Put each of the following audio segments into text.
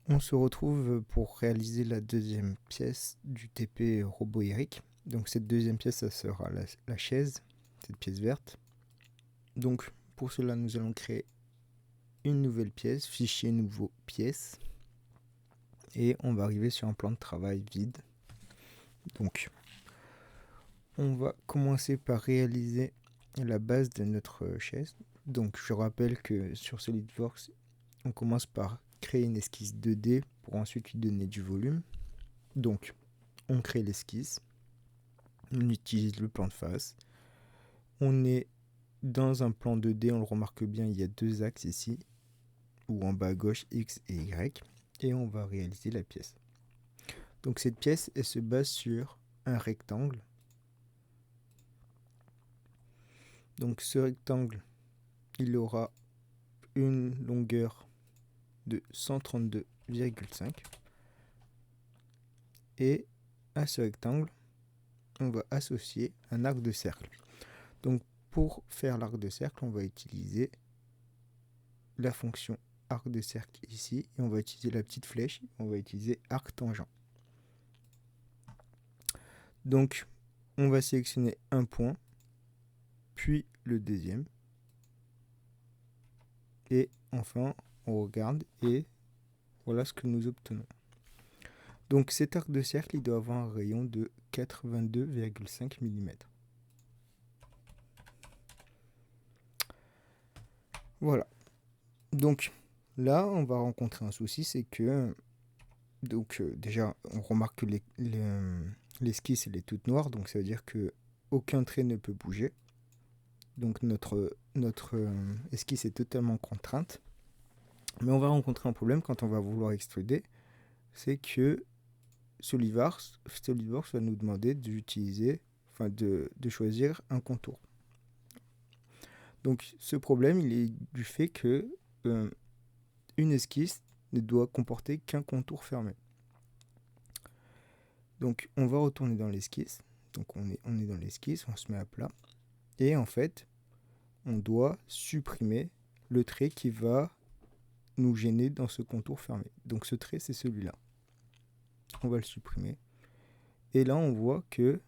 On se retrouve pour réaliser la deuxième pièce du TP Robot Eric. Donc cette deuxième pièce, ça sera la chaise, cette pièce verte. Donc pour cela, nous allons créer une nouvelle pièce, fichier nouveau pièce. Et on va arriver sur un plan de travail vide. Donc on va commencer par réaliser la base de notre chaise. Donc je rappelle que sur SolidWorks, on commence par créer une esquisse 2D pour ensuite lui donner du volume. Donc on crée l'esquisse, on utilise le plan de face. On est dans un plan 2D, on le remarque bien, il y a deux axes ici, ou en bas à gauche, X et Y, et on va réaliser la pièce. Donc cette pièce, elle se base sur un rectangle. Donc ce rectangle, il aura une longueur de 132,5. Et à ce rectangle, on va associer un arc de cercle. Donc pour faire l'arc de cercle, on va utiliser la fonction arc de cercle ici, et on va utiliser la petite flèche, on va utiliser arc tangent. Donc on va sélectionner un point, puis le deuxième, et enfin on regarde et voilà ce que nous obtenons. Donc cet arc de cercle, il doit avoir un rayon de 82,5 mm. Voilà. Donc là, on va rencontrer un souci, c'est que déjà, on remarque que l'esquisse elle est toute noire, donc ça veut dire que aucun trait ne peut bouger. Donc notre esquisse est totalement contrainte. Mais on va rencontrer un problème quand on va vouloir extruder, c'est que SolidWorks va nous demander de choisir un contour. Donc ce problème, il est du fait que une esquisse ne doit comporter qu'un contour fermé. Donc on va retourner dans l'esquisse. Donc on est dans l'esquisse, on se met à plat. Et en fait, on doit supprimer le trait qui va nous gêner dans ce contour fermé. Donc ce trait, c'est celui-là. On va le supprimer. Et là, on voit que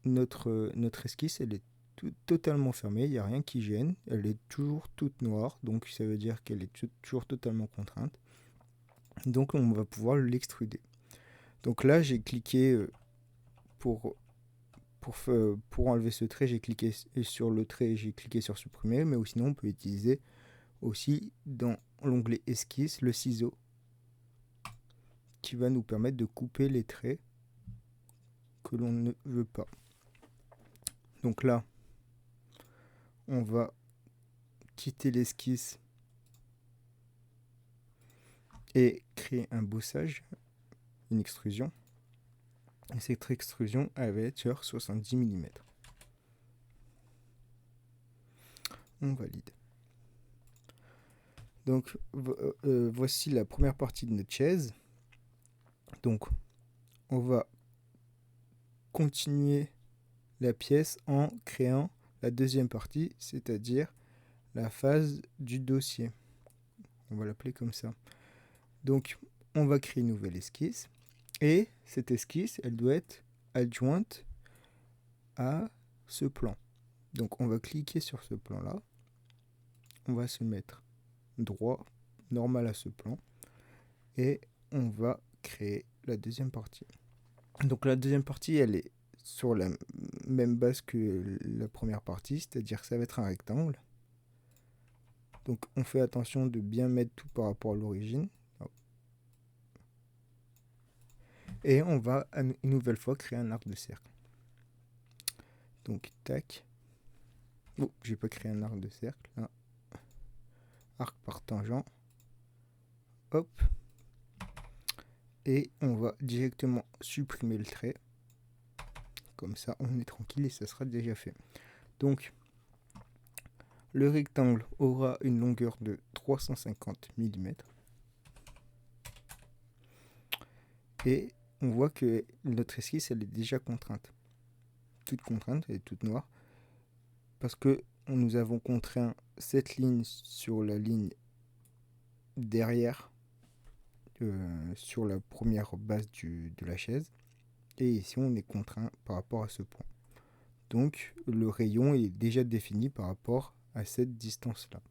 notre esquisse, elle est totalement fermée, il n'y a rien qui gêne. Elle est toujours toute noire, donc ça veut dire qu'elle est toujours totalement contrainte. Donc on va pouvoir l'extruder. Donc là, j'ai cliqué pour enlever ce trait, j'ai cliqué sur le trait, j'ai cliqué sur supprimer, mais sinon on peut utiliser aussi dans l'onglet esquisse le ciseau qui va nous permettre de couper les traits que l'on ne veut pas. Donc là, on va quitter l'esquisse et créer un bossage, une extrusion. Et cette extrusion, elle va être sur 70 mm. On valide. Donc voici la première partie de notre chaise. Donc on va continuer la pièce en créant la deuxième partie, c'est-à-dire la phase du dossier. On va l'appeler comme ça. Donc on va créer une nouvelle esquisse et cette esquisse, elle doit être adjointe à ce plan. Donc on va cliquer sur ce plan-là. On va se mettre droit, normal à ce plan. Et on va créer la deuxième partie. Donc la deuxième partie, elle est sur la même base que la première partie, c'est-à-dire que ça va être un rectangle. Donc on fait attention de bien mettre tout par rapport à l'origine. Et on va une nouvelle fois créer un arc de cercle. Donc tac. Oh, j'ai pas créé un arc de cercle. Là. Arc par tangent. Hop. Et on va directement supprimer le trait. Comme ça, on est tranquille et ça sera déjà fait. Donc, le rectangle aura une longueur de 350 mm. Et on voit que notre esquisse, elle est déjà contrainte. Toute contrainte, elle est toute noire. Parce que nous avons contraint cette ligne sur la ligne derrière sur la première base de la chaise. Et ici, on est contraint par rapport à ce point. Donc, le rayon est déjà défini par rapport à cette distance-là.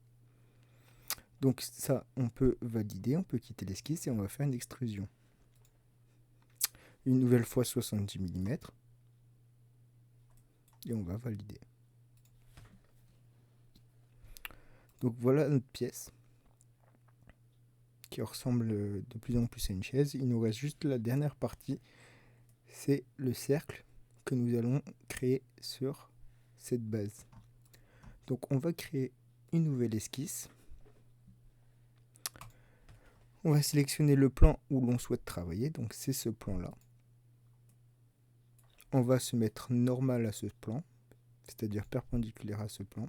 Donc ça, on peut valider, on peut quitter l'esquisse et on va faire une extrusion. Une nouvelle fois 70 mm. Et on va valider. Donc voilà notre pièce qui ressemble de plus en plus à une chaise. Il nous reste juste la dernière partie, c'est le cercle que nous allons créer sur cette base. Donc on va créer une nouvelle esquisse. On va sélectionner le plan où l'on souhaite travailler, donc c'est ce plan-là. On va se mettre normal à ce plan, c'est-à-dire perpendiculaire à ce plan,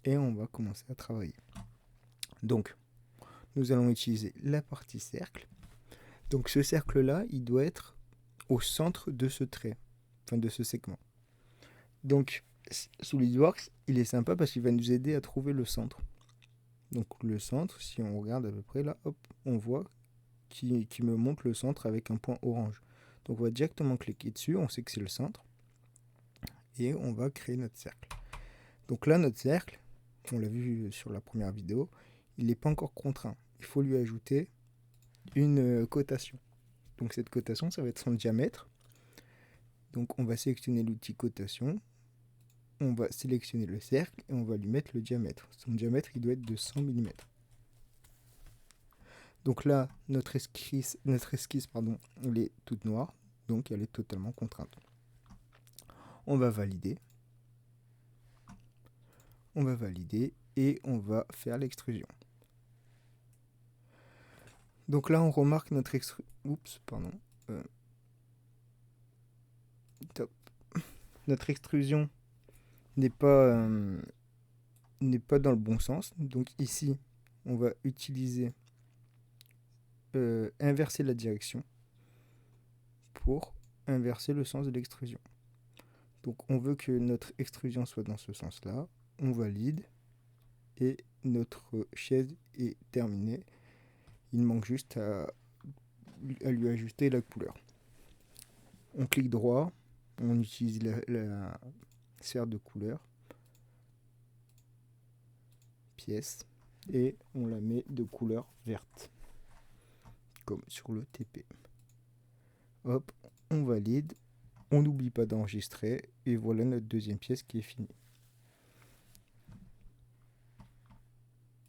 et on va commencer à travailler. Donc, nous allons utiliser la partie cercle. Donc ce cercle-là, il doit être au centre de ce trait, enfin de ce segment. Donc SolidWorks, il est sympa parce qu'il va nous aider à trouver le centre. Donc le centre, si on regarde à peu près là, hop, on voit qu'il me montre le centre avec un point orange. Donc on va directement cliquer dessus, on sait que c'est le centre. Et on va créer notre cercle. Donc là, notre cercle, on l'a vu sur la première vidéo, il n'est pas encore contraint. Il faut lui ajouter une cotation. Donc cette cotation, ça va être son diamètre. Donc on va sélectionner l'outil cotation. On va sélectionner le cercle et on va lui mettre le diamètre. Son diamètre, il doit être de 100 mm. Donc là, notre esquisse, elle est toute noire. Donc elle est totalement contrainte. On va valider. On va valider et on va faire l'extrusion. Donc là, on remarque notre extrusion. Oups, pardon. Top. Notre extrusion n'est pas dans le bon sens. Donc ici, on va utiliser inverser la direction pour inverser le sens de l'extrusion. Donc on veut que notre extrusion soit dans ce sens-là. On valide et notre chaise est terminée. Il manque juste à lui ajuster la couleur. On clique droit, on utilise la sphère de couleur, pièce, et on la met de couleur verte, comme sur le TP. Hop, on valide, on n'oublie pas d'enregistrer, et voilà notre deuxième pièce qui est finie.